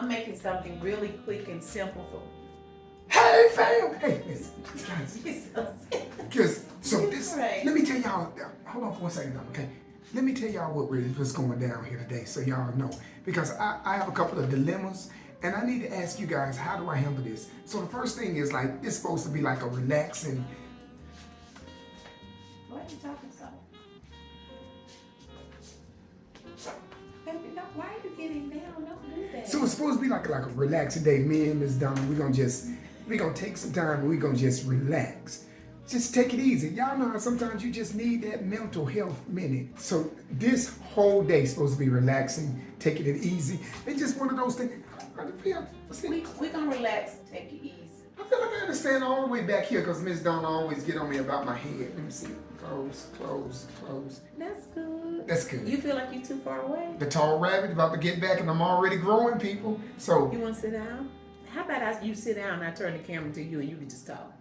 I'm making something really quick and simple for. Hey fam! Hey, guys. Because Right. let me tell y'all. Hold on for 1 second, okay? Let me tell y'all what's going down here today, so y'all know. Because I have a couple of dilemmas, and I need to ask you guys, how do I handle this? So the first thing is like, it's supposed to be like a relaxing. Why are you talking so? Baby, why are you getting down? Don't do that. So it's supposed to be like a relaxing day. Me and Miss Donna, we're gonna take some time and we're gonna just relax. Just take it easy. Y'all know how sometimes you just need that mental health minute. So this whole day is supposed to be relaxing, taking it easy. It's just one of those things. We're gonna relax and take it easy. I feel like I understand all the way back here because Miss Donna always get on me about my head. Let me see. Close, close, close. That's good. That's good. You feel like you're too far away? The tall rabbit about to get back and I'm already growing, people. So you want to sit down? How about you sit down and I turn the camera to you and you can just talk?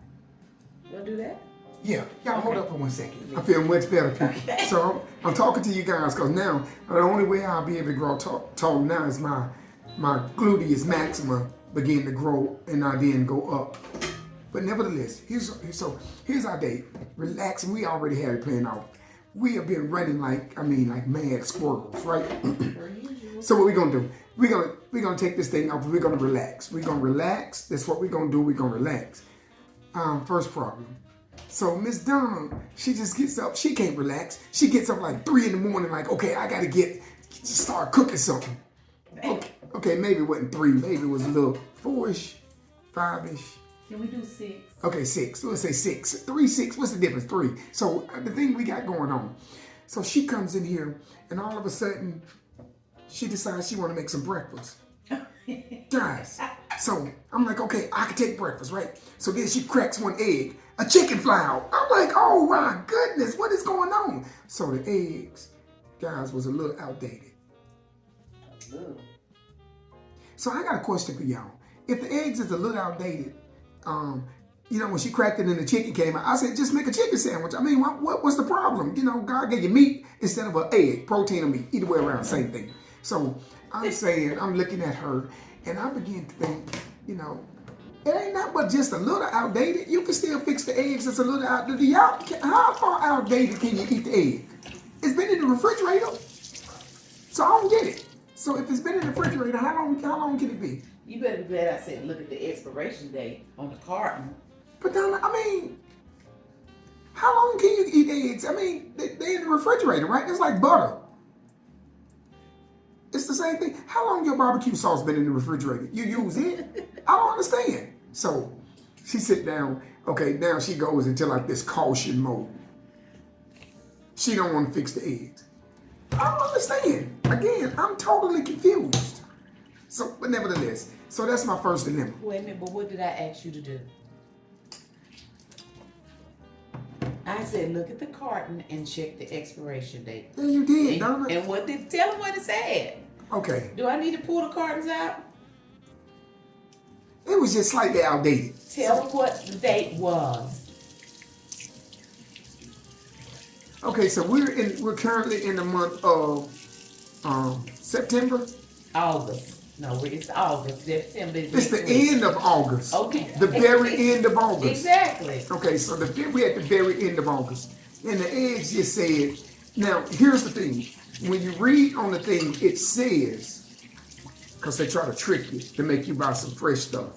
You want to do that? Yeah. Y'all hold up for 1 second. I feel much better, people. Okay. So I'm talking to you guys because now the only way I'll be able to grow tall now is my gluteus maxima begin to grow and I then go up. But nevertheless, here's our day. Relaxing. We already had it planned out. We have been running like mad squirrels, right? So what we gonna do? We're gonna take this thing off. We're gonna relax. We're gonna relax. That's what we're gonna do. We're gonna relax. First problem. So Miss Donna, she just gets up. She can't relax. She gets up like 3 in the morning. Like, okay, I gotta start cooking something. Okay, maybe it wasn't 3. Maybe it was a little 4-ish, 5-ish. Can we do 6? Okay, 6. Let's say 6. 3, 6. What's the difference? 3. So the thing we got going on. So she comes in here, and all of a sudden, she decides she want to make some breakfast. Guys, so I'm like, okay, I can take breakfast, right? So then she cracks 1 egg. A chicken fly out. I'm like, oh my goodness, what is going on? So the eggs, guys, was a little outdated. So I got a question for y'all. If the eggs is a little outdated, when she cracked it and the chicken came out, I said, just make a chicken sandwich. I mean, what's the problem? God gave you meat instead of an egg, protein or meat, either way around, same thing. So I'm saying, I'm looking at her and I begin to think, it ain't not but just a little outdated. You can still fix the eggs. It's a little outdated. How far outdated can you eat the egg? It's been in the refrigerator. So I don't get it. So if it's been in the refrigerator, how long can it be? You better be glad I said look at the expiration date on the carton. But then, how long can you eat eggs? They're in the refrigerator, right? It's like butter. It's the same thing. How long your barbecue sauce been in the refrigerator? You use it? I don't understand. So she sit down. Okay, now she goes into like this caution mode. She don't want to fix the eggs. I don't understand. Again, I'm totally confused. So, but nevertheless, so that's my first dilemma. Wait a minute, but what did I ask you to do? I said, look at the carton and check the expiration date. Yeah, you did, Donna. And tell them what it said. Okay. Do I need to pull the cartons out? It was just slightly outdated. Tell them what the date was. Okay, so we're currently in the month of September. August. No, it's August. September. It's the end of August. Okay. The very end of August. Exactly. Okay, so we at the very end of August. And the eggs just said, now here's the thing. When you read on the thing, it says, because they try to trick you to make you buy some fresh stuff.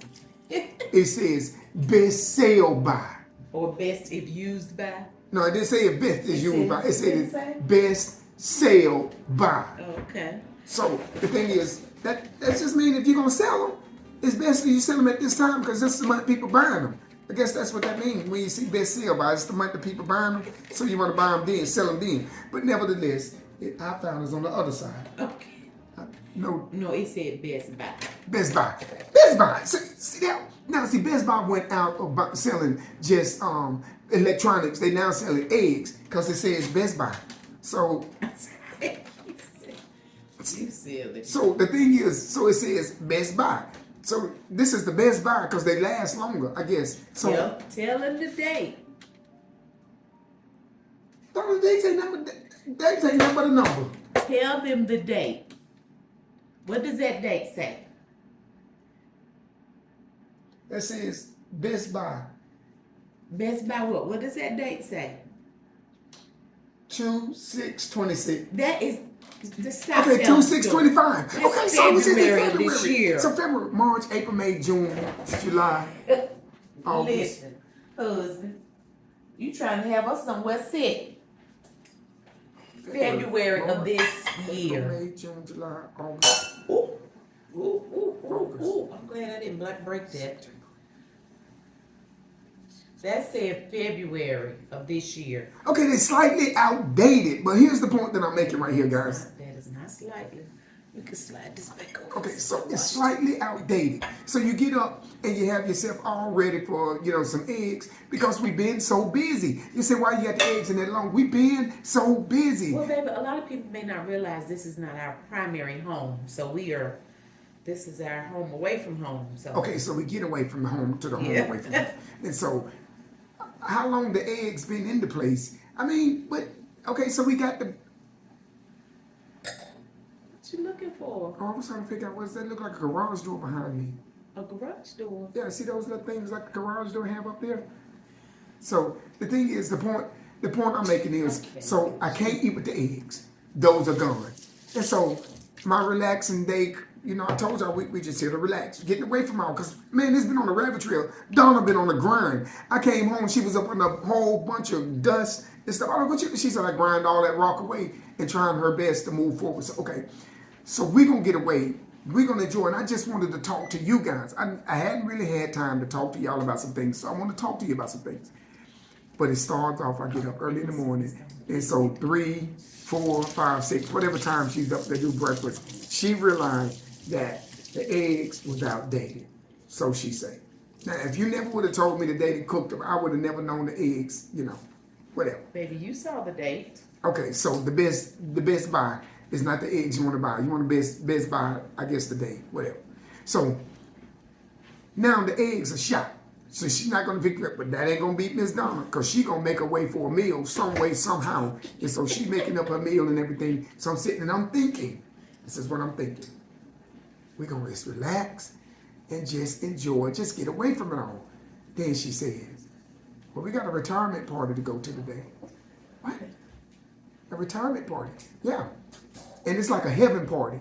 It says best sale by. Or best if used by. No, it didn't say it best is used by. It said best sale by. Okay. So the thing is, that just means if you're going to sell them, it's best that you sell them at this time because this is the month people buying them. I guess that's what that means when you see best sale by. It's the month that people buying them, so you want to buy them then, sell them then. But nevertheless, I found it's on the other side. Okay. No, it said Best Buy. Best Buy. Best Buy. See that? Now, Best Buy went out about selling just electronics. They now selling eggs because it says Best Buy. So... You silly. So the thing is, so it says Best Buy. So this is the Best Buy because they last longer, I guess. So tell them the date. They say number the number. Tell them the date. What does that date say? that says Best Buy. Best Buy what? What does that date say? 2/6/26. That is the South. Okay, 2/6/25. Okay, so it's in February of February. this year. So February, March, April, May, June, July, August. Listen, husband, you trying to have us somewhere sick. February of this year. April, May, June, July, August. Ooh. I'm glad I didn't break that. That said February of this year. Okay, they're slightly outdated, but here's the point that I'm making right here, guys. That is not slightly. You can slide this back over. Okay, so it's slightly outdated. So you get up and you have yourself all ready for, some eggs because we've been so busy. You say, why you got the eggs in that long? We've been so busy. Well, baby, a lot of people may not realize this is not our primary home. So this is our home away from home. So. Okay, so we get away from the home to the home away from home. And so, how long the eggs been in the place? I mean, okay, so we got the... What you looking for? Oh, I was trying to figure out, what does that look like? A garage door behind me. A garage door? Yeah, see those little things like the garage door have up there? So, the thing is, the point I'm making is, so I can't eat with the eggs. Those are gone. And so, my relaxing day... I told y'all we just here to relax, getting away from all, because, man, it's been on the rabbit trail. Donna been on the grind. I came home, she was up on a whole bunch of dust and stuff. She said I grind all that rock away and trying her best to move forward. So, okay, so we're going to get away. We're going to enjoy, and I just wanted to talk to you guys. I hadn't really had time to talk to y'all about some things, so I want to talk to you about some things. But it starts off, I get up early in the morning, and so 3, 4, 5, 6, whatever time she's up to do breakfast, she realized that the eggs was outdated, so she said. Now, if you never would have told me the day they cooked them, I would have never known the eggs, whatever. Baby, you saw the date. Okay, so the best buy is not the eggs you want to buy. You want the best buy, I guess, the date, whatever. So now the eggs are shot. So she's not going to pick it up, but that ain't going to beat Miss Donna, because she going to make her way for a meal some way, somehow. And so she making up her meal and everything. So I'm sitting and I'm thinking, this is what I'm thinking. We're going to just relax and just enjoy, just get away from it all. Then she says, well, we got a retirement party to go to today. What? A retirement party? Yeah. And it's like a heaven party.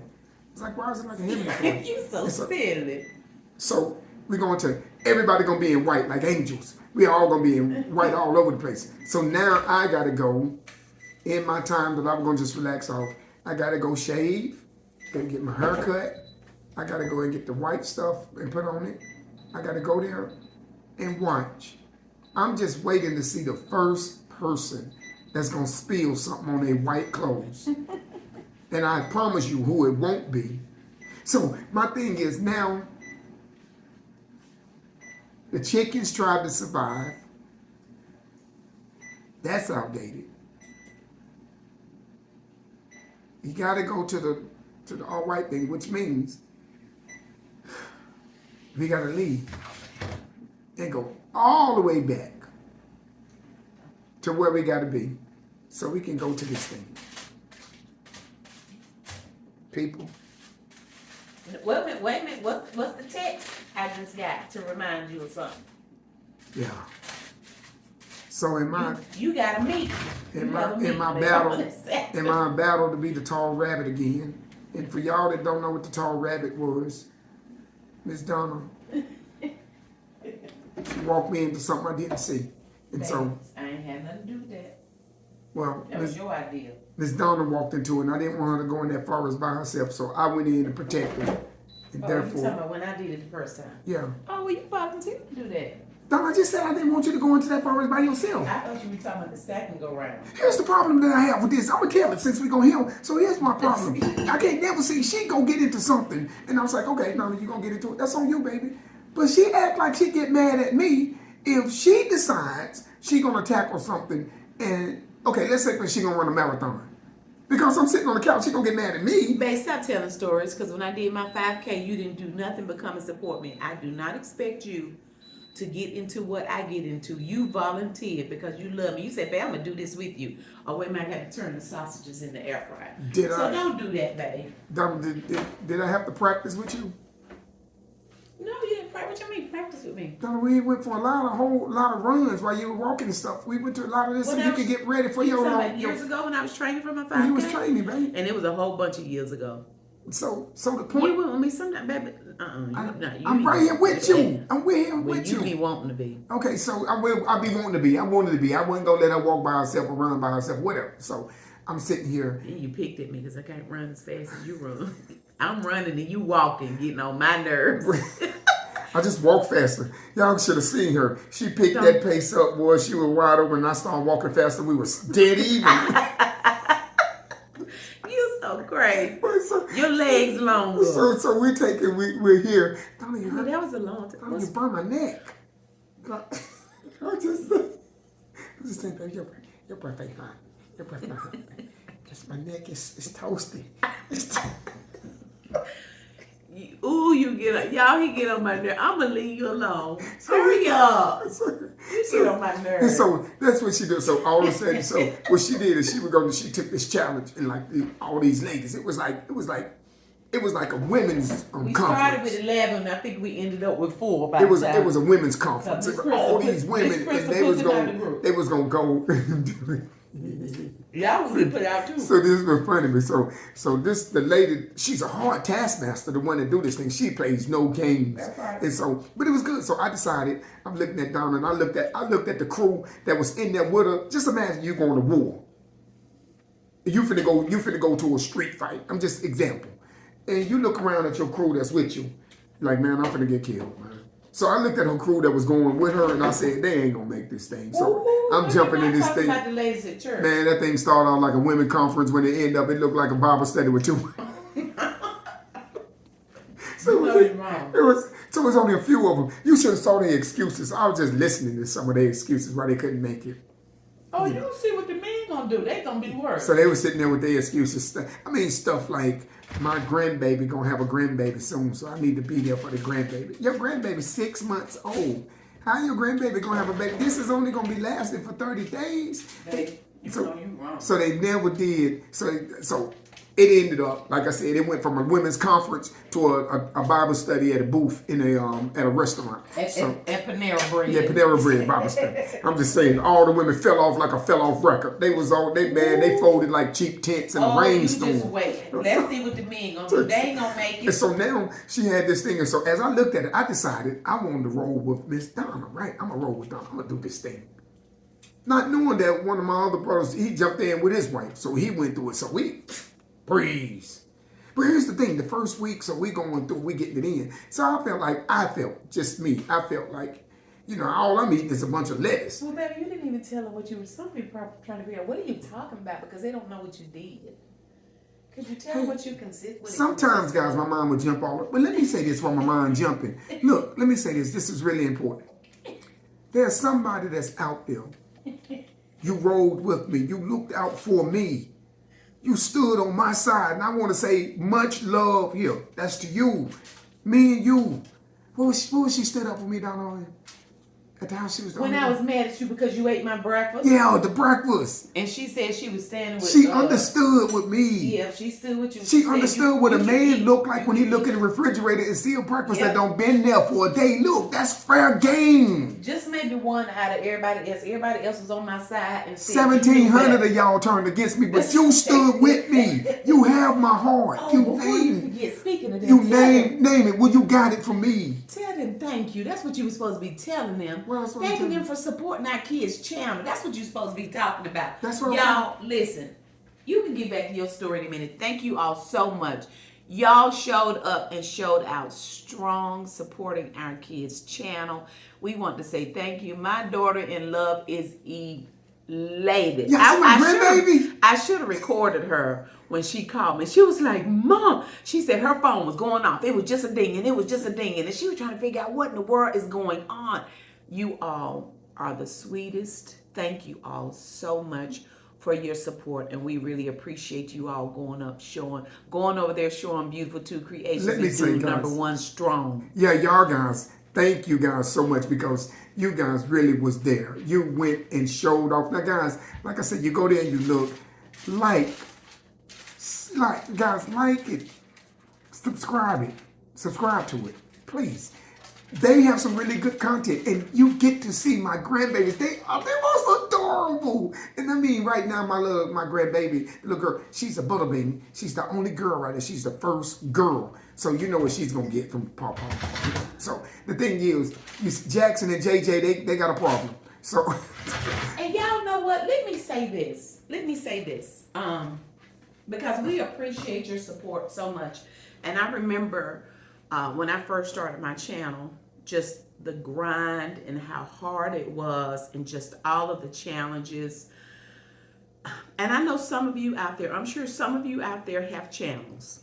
It's like, why is it like a heaven party? You so silly. So we're going to, everybody going to be in white like angels. We all going to be in white all over the place. So now I got to go, in my time that I'm going to just relax off, I got to go shave, got to get my hair cut. I got to go and get the white stuff and put on it. I got to go there and watch. I'm just waiting to see the first person that's going to spill something on their white clothes. And I promise you who it won't be. So my thing is now, the chickens tried to survive. That's outdated. You got to go to the all white thing, which means we got to leave and go all the way back to where we got to be so we can go to this thing. People. Wait a minute. What's the text I just got to remind you of something? Yeah. So in my you gotta meet. In my battle to be the tall rabbit again. And for y'all that don't know what the tall rabbit was, Miss Donna, she walked me into something I didn't see. And so I ain't had nothing to do with that. Well, that was your idea. Miss Donna walked into it, and I didn't want her to go in that forest by herself, so I went in to protect her. And therefore, you talking about when I did it the first time? Yeah. Oh, well, you volunteered to do that. Donna, I just said I didn't want you to go into that forest by yourself. I thought you were talking about the second go round. Here's the problem that I have with this. I'm gonna tell it since we're gonna heal. So here's my problem. I can't never see she gonna get into something, and I was like, okay, Donna, you gonna get into it. That's on you, baby. But she act like she get mad at me if she decides she gonna tackle something. And okay, let's say she gonna run a marathon. Because I'm sitting on the couch, she gonna get mad at me. Babe, stop telling stories, because when I did my 5K, you didn't do nothing but come and support me. I do not expect you to get into what I get into. You volunteered because you love me. You said, babe, I'm gonna do this with you. Oh, wait a minute, I got to turn the sausages in the air fryer. So don't do that, babe. Did I have to practice with you? No, you didn't What you mean practice with me? No, we went for a whole lot of runs while you were walking and stuff. We went to a lot of this so you could get ready for your years ago when I was training for my 5K. You was training, baby. And it was a whole bunch of years ago. So the point. You went with me sometime, baby. I'm right here with you. I'm here with you. You be wanting to be. Okay, so I'll be wanting to be. I wanted to be. I wasn't gonna let her walk by herself or run by herself, whatever. So I'm sitting here. You picked at me because I can't run as fast as you run. I'm running and you walking, getting on my nerves. I just walk faster. Y'all should have seen her. She picked that pace up, boy. She was wide open. And I started walking faster. We was dead even. You so crazy. Your legs long. So we're here. Donna, you that was a long time. Donna, you burned my neck. I just think that your birthday fine. Your birthday fine. Because my neck is toasty. You get y'all. He get on my nerves. I'm gonna leave you alone. Hurry up. You get on my nerves. And so that's what she did. So all of a sudden, so what she did is she took this challenge and like all these ladies. It was like a women's conference. We started with 11. I think we ended up with 4. It was a women's conference. All these women, and they was gonna go. Y'all was gonna put out too. So this was funny. So the lady, she's a hard taskmaster, the one that do this thing. She plays no games. That's right. And so, but it was good. So I decided, I'm looking at Donna and I looked at the crew that was in there with her. Just imagine you going to war. You finna go to a street fight. I'm just example. And you look around at your crew that's with you, like, man, I'm finna get killed, man. So I looked at her crew that was going with her, and I said, they ain't gonna make this thing. So I'm jumping in this thing. About the ladies at church. Man, that thing started out like a women conference. When it ended up, it looked like a Bible study with 2. So it was only a few of them. You should have saw their excuses. I was just listening to some of their excuses why they couldn't make it. Oh, you don't see what the men gonna do. They gonna be worse. So they were sitting there with their excuses. I mean, stuff like, my grandbaby gonna have a grandbaby soon, so I need to be there for the grandbaby. Your grandbaby's 6 months old. How your grandbaby gonna have a baby? This is only gonna be lasting for 30 days. You wrong. So they never did. So it ended up, like I said, it went from a women's conference to a Bible study at a booth at a restaurant. At Panera Bread. Yeah, Panera Bread Bible study. I'm just saying, all the women fell off like a fell off record. They folded like cheap tents in a rainstorm. Just wait. Let's see what the men gonna do. They ain't gonna make it. And so now she had this thing, and so as I looked at it, I decided I wanted to roll with Miss Donna, right? I'm gonna roll with Donna. I'm gonna do this thing. Not knowing that one of my other brothers, he jumped in with his wife, so he went through it. So we breeze. But here's the thing, the first week, so we going through, we getting it in. So I felt like, all I'm eating is a bunch of lettuce. Well, baby, you didn't even tell her what you were. Some people are trying to figure out, what are you talking about? Because they don't know what you did. Could you tell what you consider? Sometimes, guys, my mind would jump all over. But let me say this while my mind jumping. Look, let me say this. This is really important. There's somebody that's out there. You rode with me. You looked out for me. You stood on my side. And I want to say much love here. That's to you. Me and you. What was she stood up for me down on at the house she was when I was mad at you because you ate my breakfast? Yeah, the breakfast. And she said she was standing with She understood with me. Yeah, she stood with you. She understood what a man looked like when he look in the refrigerator and see a breakfast that don't been there for a day. Look, that's fair game. Just maybe one out of everybody else. Everybody else was on my side. And 1,700 of y'all turned against me, but you stood with me. You have my heart. Speaking of that, you name it. Well, you got it from me. Tell them thank you. That's what you were supposed to be telling them. Thanking them for supporting our kids' channel. That's what you're supposed to be talking about. That's what y'all listen. You can get back to your story in a minute. Thank you all so much. Y'all showed up and showed out strong, supporting our kids' channel. We want to say thank you. My daughter-in-law is elated. Yes, I should have recorded her when she called me. She was like, Mom. She said her phone was going off. It was just a ding, and it was just a ding. And she was trying to figure out what in the world is going on. You all are the sweetest. Thank you all so much for your support, and we really appreciate you all going over there showing Beautiful Two Creations. Let me say, guys, #1 strong. Yeah, y'all guys, thank you guys so much because you guys really was there. You went and showed off. Now, guys, like I said, you go there and you look, like it, subscribe to it, please. they have some really good content, and you get to see my grandbabies. They are the most adorable. And I mean, right now, my grandbaby, little girl, she's a butterbean. She's the only girl right there. She's the first girl. So you know what she's gonna get from Papa. So the thing is, Miss Jackson and JJ, they got a problem. So and y'all know what? Let me say this. Because we appreciate your support so much. And I remember when I first started my channel, just the grind and how hard it was and just all of the challenges. And I know some of you out there, I'm sure some of you out there have channels.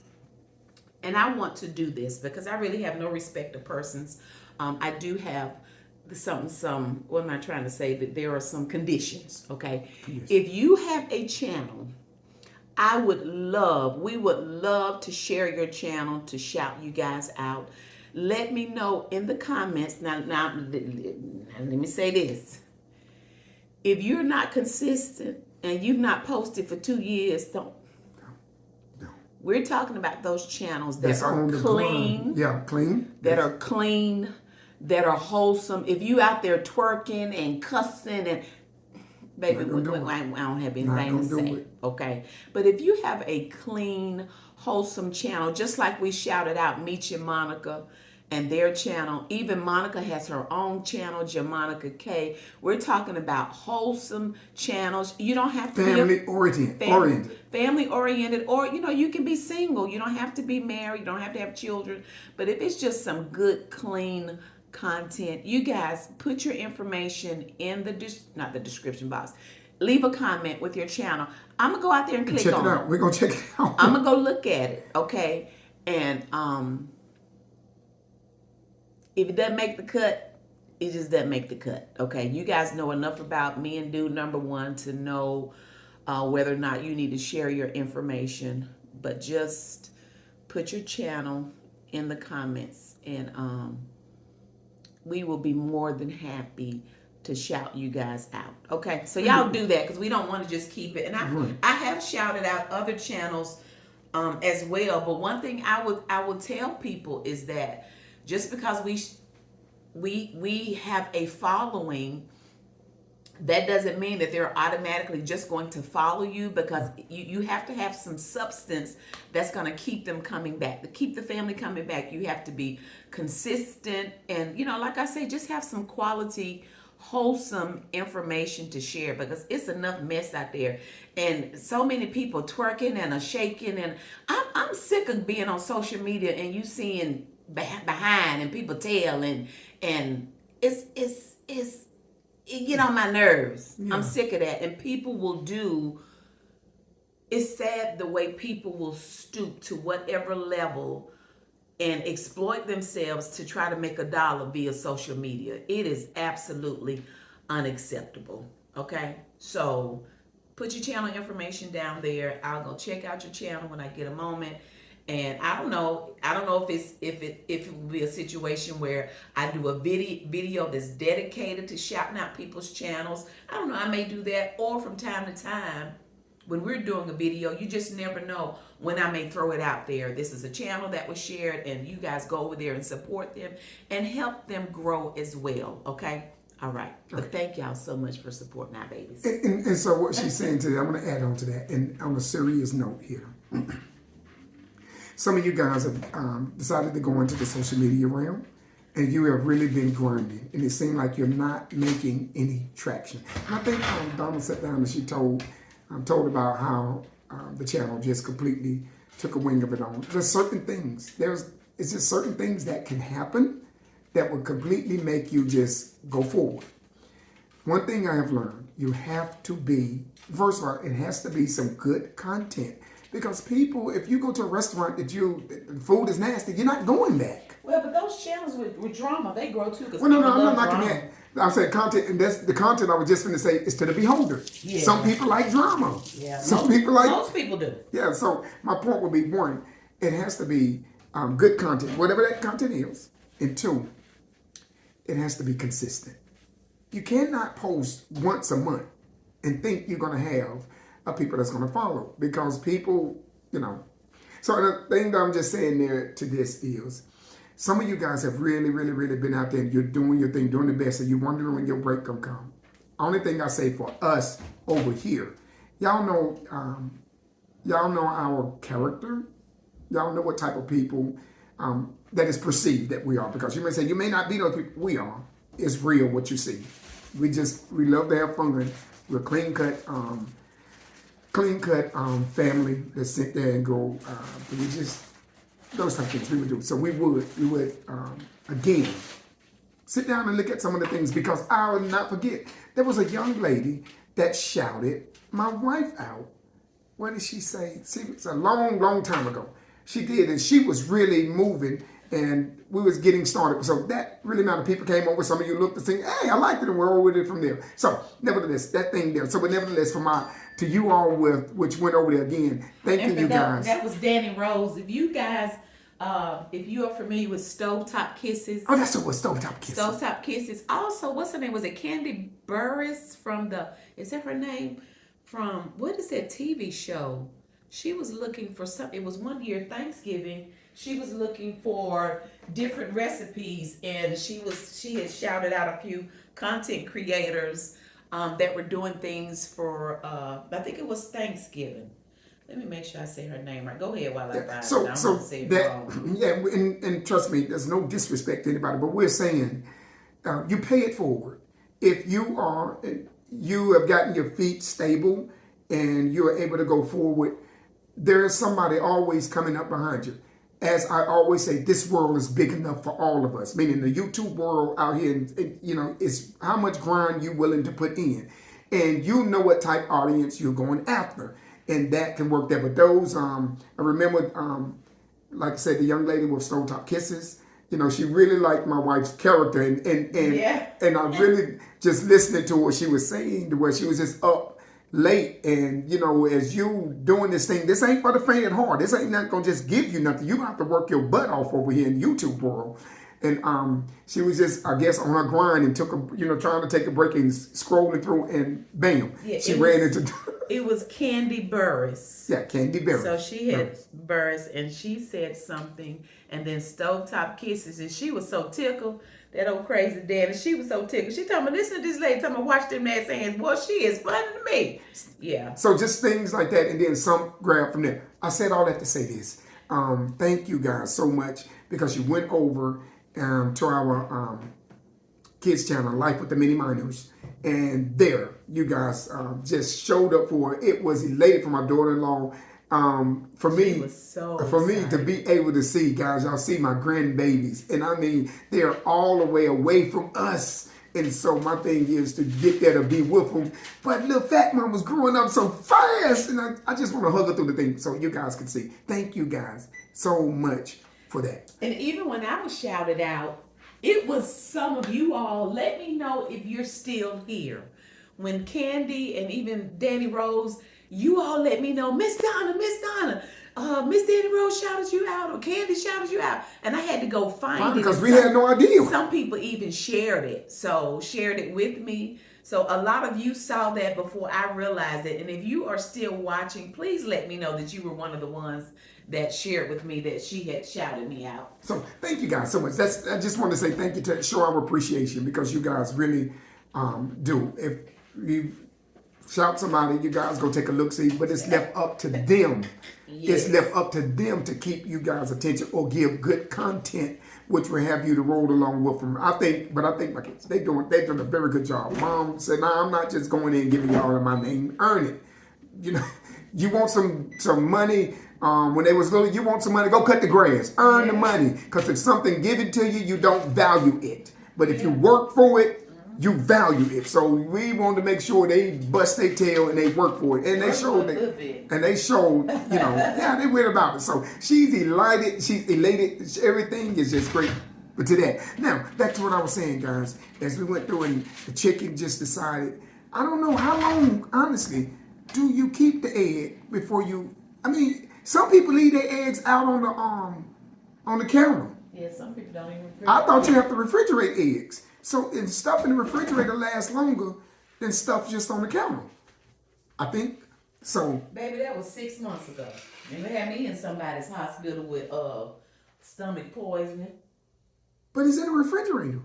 And I want to do this because I really have no respect to persons. I do have what am I trying to say? That there are some conditions, okay? Yes. If you have a channel, we would love to share your channel, to shout you guys out. Let me know in the comments. Now let me say this. If you're not consistent and you've not posted for 2 years, don't. No. We're talking about those channels that are clean. Yeah, clean. That are clean, that are wholesome. If you out there twerking and cussing and baby, I don't have anything to say, okay? But if you have a clean, wholesome channel, just like we shouted out Meet Your Monica and their channel, even Monica has her own channel, Jamonica K. We're talking about wholesome channels. You don't have to be family-oriented, or, you can be single. You don't have to be married. You don't have to have children. But if it's just some good, clean content, you guys put your information in not the description box. Leave a comment with your channel. I'm gonna go out there and click on it. We're gonna check it out. I'm gonna go look at it, okay? And if it doesn't make the cut, it just doesn't make the cut, okay? You guys know enough about me and Dude Number One to know whether or not you need to share your information. But just put your channel in the comments, and we will be more than happy to shout you guys out. Okay, so y'all do that because we don't want to just keep it. And I have shouted out other channels as well. But one thing I would tell people is that just because we have a following, that doesn't mean that they're automatically just going to follow you, because you have to have some substance that's going to keep them coming back, to keep the family coming back. You have to be consistent, and like I say, just have some quality, wholesome information to share, because it's enough mess out there, and so many people twerking and shaking, and I'm sick of being on social media and you seeing behind and people tail, and it's it get on my nerves. Yeah. I'm sick of that. And people will it's sad the way people will stoop to whatever level and exploit themselves to try to make $1 via social media. It is absolutely unacceptable. Okay? So put your channel information down there. I'll go check out your channel when I get a moment. And I don't know if it will be a situation where I do a video that's dedicated to shouting out people's channels. I don't know, I may do that. Or from time to time, when we're doing a video, you just never know when I may throw it out there. This is a channel that was shared, and you guys go over there and support them and help them grow as well, okay? All right. But thank y'all so much for supporting our babies. And so what she's saying today, I'm going to add on to that, and on a serious note here. Some of you guys have decided to go into the social media realm, and you have really been grinding, and it seems like you're not making any traction. And I think Donna sat down and she told about how the channel just completely took a wing of it on. There's certain things. It's just certain things that can happen that will completely make you just go forward. One thing I have learned, you have to be, first of all, it has to be some good content. Because people, if you go to a restaurant the food is nasty, you're not going back. Well, but those channels with drama, they grow too. Well, no, I'm not knocking that. I'm saying content, and that's the content I was just going to say is to the beholder. Yeah. Some people like drama. Yeah. Most people do. Yeah. So my point would be, one, it has to be good content, whatever that content is, and two, it has to be consistent. You cannot post once a month and think you're going to have people that's going to follow, because people, So the thing that I'm just saying there to this is, Some of you guys have really, really, really been out there and you're doing your thing, doing the best, and you're wondering when your break gonna come. Only thing I say for us over here, y'all know our character. Y'all know what type of people that is perceived that we are. Because you may say, you may not be those people. We are. It's real what you see. We love to have fun. We're clean cut family that sit there and go, we just, those type of things we would do. So we would again, sit down and look at some of the things, because I will not forget, there was a young lady that shouted my wife out. What did she say? See, it's a long, long time ago. She did, and she was really moving, and we was getting started. So that really mattered. People came over. Some of you looked and said, hey, I liked it, and we're over with it from there. So nevertheless, that thing there. So but nevertheless, to you all which went over there again, thank you guys. That was Danny Rose. If you guys, if you are familiar with Stovetop Kisses. Oh, that's what was Stovetop Kisses. Stovetop Kisses. Also, what's her name? Was it Candy Burris is that her name? From, what is that TV show? She was looking for something. It was one year Thanksgiving. She was looking for different recipes, and she had shouted out a few content creators that were doing things for I think it was Thanksgiving. Let me make sure I say her name right. Go ahead while I find it. I'm gonna say it wrong. Yeah, and trust me, there's no disrespect to anybody, but we're saying you pay it forward. If you have gotten your feet stable and you're able to go forward, there is somebody always coming up behind you. As I always say, this world is big enough for all of us, meaning the YouTube world out here, it's how much grind you're willing to put in. And you know what type audience you're going after. And that can work there. But those, I remember, like I said, the young lady with Stovetop Kisses, she really liked my wife's character. And I really just listening to what she was saying, to where she was just up late, and as you doing this thing, this ain't for the faint at heart. This ain't not gonna just give you nothing. You have to work your butt off over here in YouTube world. And she was just, I guess, on her grind and took trying to take a break and scrolling through, and bam, she ran into. It was Candy Burris. Yeah, Candy Burris. So she had Burris, and she said something, and then Stovetop Kisses, and she was so tickled. That old crazy daddy, she was so tickled. She told me, listen to this lady, tell me, watch them ass hands. Boy, she is funny to me. Yeah. So just things like that, and then some grab from there. I said all that to say this. Thank you guys so much, because you went over to our kids channel, Life with the Mini Minors, and there you guys just showed up for it. It was elated for my daughter-in-law. For me to be able to see, guys, y'all see my grandbabies, and I mean, they're all the way away from us, and so my thing is to get there to be with them. But little fat mom was growing up so fast, and I just want to hug her through the thing so you guys can see. Thank you guys so much for that. And even when I was shouted out, it was some of you all. Let me know if you're still here. When Candy and even Danny Rose, you all let me know, Miss Donna, Miss Danny Rose shouted you out, or Candy shouted you out. And I had to go find it. Because we had no idea. Some people even shared it with me. So a lot of you saw that before I realized it. And if you are still watching, please let me know that you were one of the ones that shared with me that she had shouted me out. So thank you guys so much. I just want to say thank you to show our appreciation, because you guys really do. If you shout somebody, you guys go take a look, see, but it's left up to them. Yes. It's left up to them to keep you guys' attention or give good content, which will have you to roll along with them. I think my kids, they've done a very good job. Mom said, "No, I'm not just going in and giving y'all my name. Earn it. You want some money." When they was little, you want some money, go cut the grass. Earn the money. Because if something given to you, you don't value it. But if you work for it, you value it. So we wanted to make sure they bust their tail and they work for it. And they showed they went about it. So she's elated. Everything is just great. But to that. Now, back to what I was saying, guys. As we went through and the chicken just decided, I don't know how long, honestly, do you keep the egg before you, some people leave their eggs out on the counter. Yeah, some people don't even refrigerate. I thought you have to refrigerate eggs. So if stuff in the refrigerator lasts longer than stuff just on the counter. I think so. Baby, that was 6 months ago. And they had me in somebody's hospital with stomach poisoning. But it's in the refrigerator.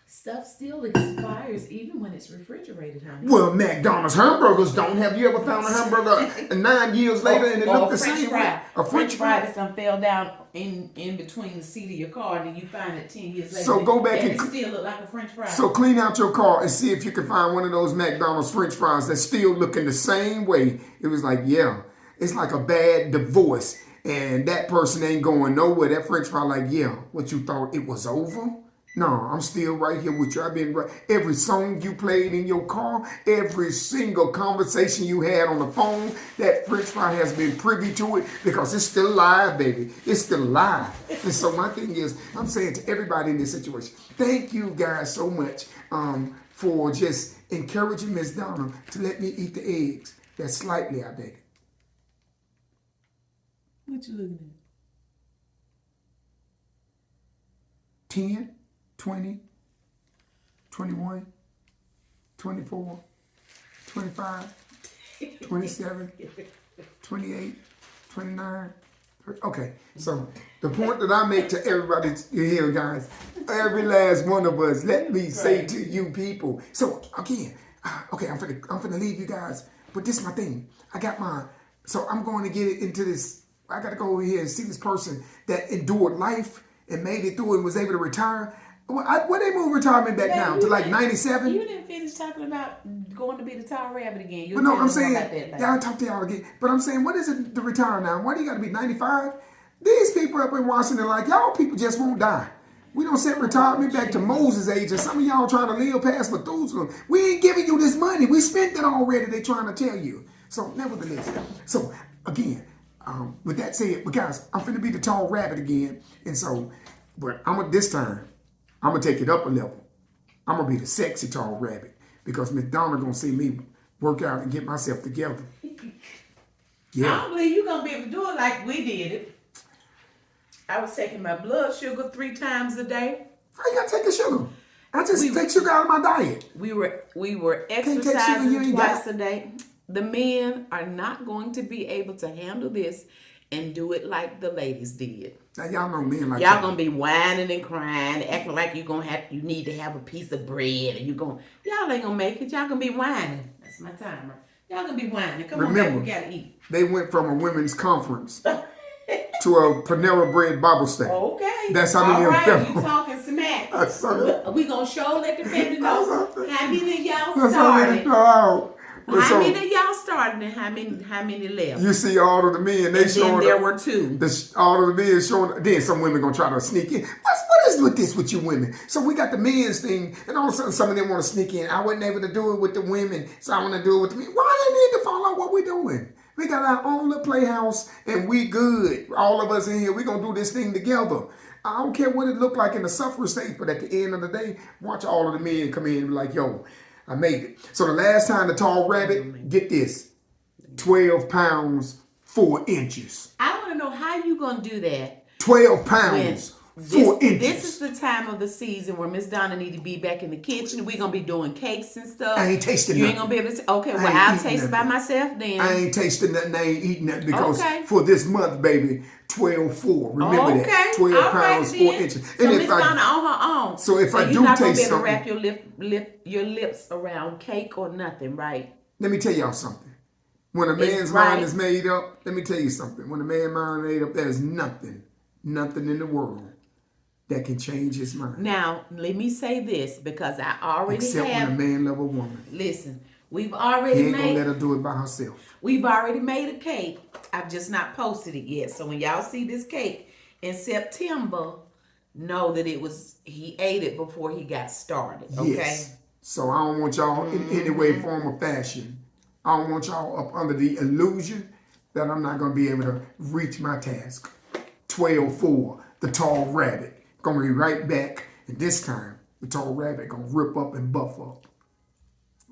Stuff still expires even when it's refrigerated, honey. Well, McDonald's hamburgers don't. Have you ever found a hamburger 9 years later and it looked the same way? A French fry that some fell down in between the seat of your car, and then you find it 10 years later. So go back and it still look like a French fry. So clean out your car and see if you can find one of those McDonald's French fries that still looking the same way. It was like, yeah, it's like a bad divorce, and that person ain't going nowhere. That French fry, like, yeah, what you thought it was over? No, I'm still right here with you. I've been right. Every song you played in your car, every single conversation you had on the phone, that French fry has been privy to it because it's still alive, baby. It's still alive. And so my thing is, I'm saying to everybody in this situation, thank you guys so much for just encouraging Miss Donna to let me eat the eggs that's slightly outdated. What you looking at? 10, 20, 21, 24, 25, 27, 28, 29. Okay, so the point that I make to everybody here, guys, every last one of us, let me say to you people. So again, okay, I'm finna leave you guys, but this is my thing. So I'm going to get into this. I got to go over here and see this person that endured life and made it through and was able to retire. What they move retirement back now to like 97? You didn't finish talking about going to be the tall rabbit again. But no, I'm saying, I'll talk to y'all again. But I'm saying, what is it to retire now? Why do you got to be 95? These people up in Washington, like, y'all people just won't die. We don't set retirement back to Moses' age, and some of y'all trying to live past Methuselah. We ain't giving you this money. We spent it already, they trying to tell you. So, nevertheless, so, again, with that said, but guys, I'm finna be the tall rabbit again. And so, but this time, I'm going to take it up a level. I'm going to be the sexy tall rabbit because Miss Donna going to see me work out and get myself together. Yeah. I don't believe you're going to be able to do it like we did it. I was taking my blood sugar 3 times a day. How you got to take the sugar? I just take sugar out of my diet. We were exercising twice a day. The men are not going to be able to handle this and do it like the ladies did. Now y'all know men like y'all gonna be whining and crying, acting like you need to have a piece of bread, and y'all ain't gonna make it. Y'all gonna be whining. That's my timer. Y'all gonna be whining. Come on, baby, we gotta eat. They went from a women's conference to a Panera Bread Bible study. Okay. That's how many of them. You talking smack. We gonna show let the family know how many of y'all started. How many of y'all started and how many left? You see all of the men, they showing. There were 2. All of the men showing. Then some women gonna try to sneak in. What is with this with you women? So we got the men's thing, and all of a sudden some of them want to sneak in. I wasn't able to do it with the women, so I want to do it with the men. Why they need to follow out what we doing? We got our own little playhouse, and we good. All of us in here, we gonna do this thing together. I don't care what it looked like in the suffering state, but at the end of the day, watch all of the men come in and be like, yo, I made it. So the last time the tall rabbit, get this, 12 pounds, 4 inches. I want to know how you going to do that. 12 pounds, 4 inches. This is the time of the season where Miss Donna need to be back in the kitchen. We're going to be doing cakes and stuff. I ain't tasting nothing. You ain't going to be able to say, okay, well, I'll taste it by myself then. I ain't tasting nothing. I ain't eating nothing because for this month, baby, 12-4. Remember that. 12 pounds, 4 inches. So Miss Donna on her own. So if I do taste something. You're not going to be able to wrap your lips around cake or nothing, right? Let me tell y'all something. When a man's mind is made up, let me tell you something. When a man's mind is made up, there's nothing in the world that can change his mind. Now, let me say this because I already Except when a man love a woman. Listen, we've already he ain't gonna let her do it by herself. We've already made a cake. I've just not posted it yet. So when y'all see this cake in September, know that he ate it before he got started. Okay. Yes. So I don't want y'all in any way, form, or fashion. I don't want y'all up under the illusion that I'm not gonna be able to reach my task. 12-4, the tall rabbit. Gonna be right back, and this time the tall rabbit gonna rip up and buff up.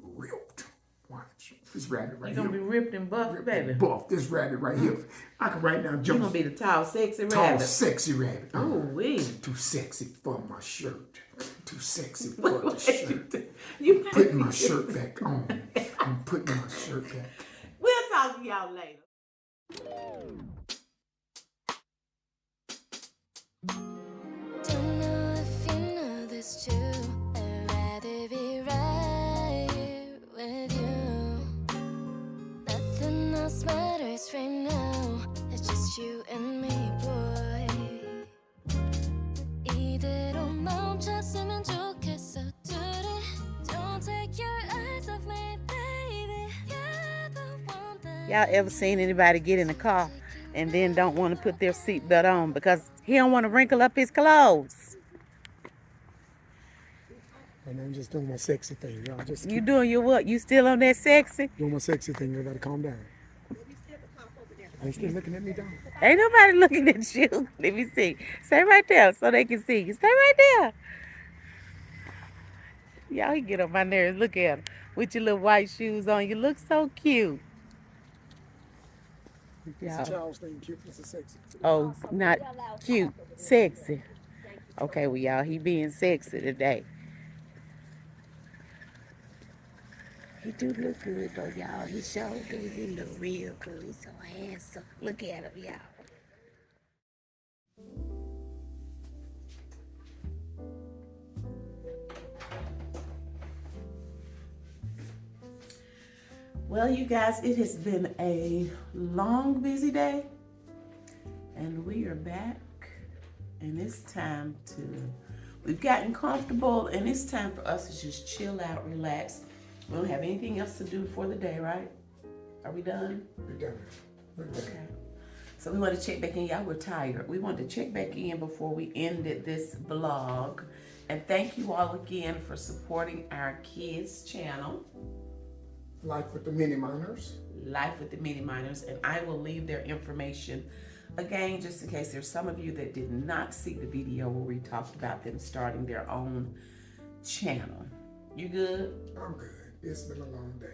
Ripped. Watch this rabbit right here. You're gonna be ripped and buffed, baby. Buff this rabbit right here. I can right now jump. You're gonna be the tall, sexy rabbit. Tall, sexy rabbit. Oh, wee. Too sexy for my shirt. Too sexy for the shirt. You putting my shirt back on. I'm putting my shirt back. We'll talk to y'all later. Don't know if else matters right now. It's just you and me, boy. 이대로 멈췄으면 좋겠어, 둘이. Don't take your eyes off me, baby. You're the one that Y'all ever seen anybody get in the car and then don't want to put their seatbelt on because he don't want to wrinkle up his clothes? And I'm just doing my sexy thing, y'all. Just You doing your what? You still on that sexy? doing my sexy thing. You gotta calm down. Are you still looking at me, dog? Ain't nobody looking at you. Let me see. Stay right there so they can see you. Stay right there. Y'all, he get on my nerves. Look at him. With your little white shoes on. You look so cute. It's Y'all. a child's thing, cute. It's a sexy. Oh, not cute. Sexy. Okay, well, y'all, he being sexy today. He do look good, though, y'all. He sure do. He look real good. He's so handsome. Look at him, y'all. Well, you guys, it has been a long, busy day. And we are back. And it's time we've gotten comfortable. And it's time for us to just chill out, relax. We don't have anything else to do for the day, right? Are we done? We're done. We're done. Okay. So we want to check back in. Y'all, we're tired. We want to check back in before we ended this vlog. And thank you all again for supporting our kids' channel, Life with the Mini Miners. Life with the Mini Miners. And I will leave their information again, just in case there's some of you that did not see the video where we talked about them starting their own channel. You good? I'm good. It's been a long day.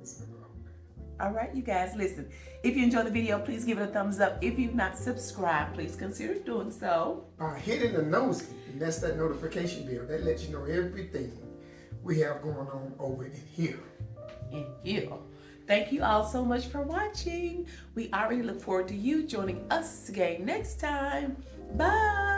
It's been a long day. All right, you guys, listen. If you enjoyed the video, please give it a thumbs up. If you've not subscribed, please consider doing so. By hitting the nosy, and that's that notification bell. That lets you know everything we have going on over in here. And you. Thank you all so much for watching. We already look forward to you joining us again next time. Bye.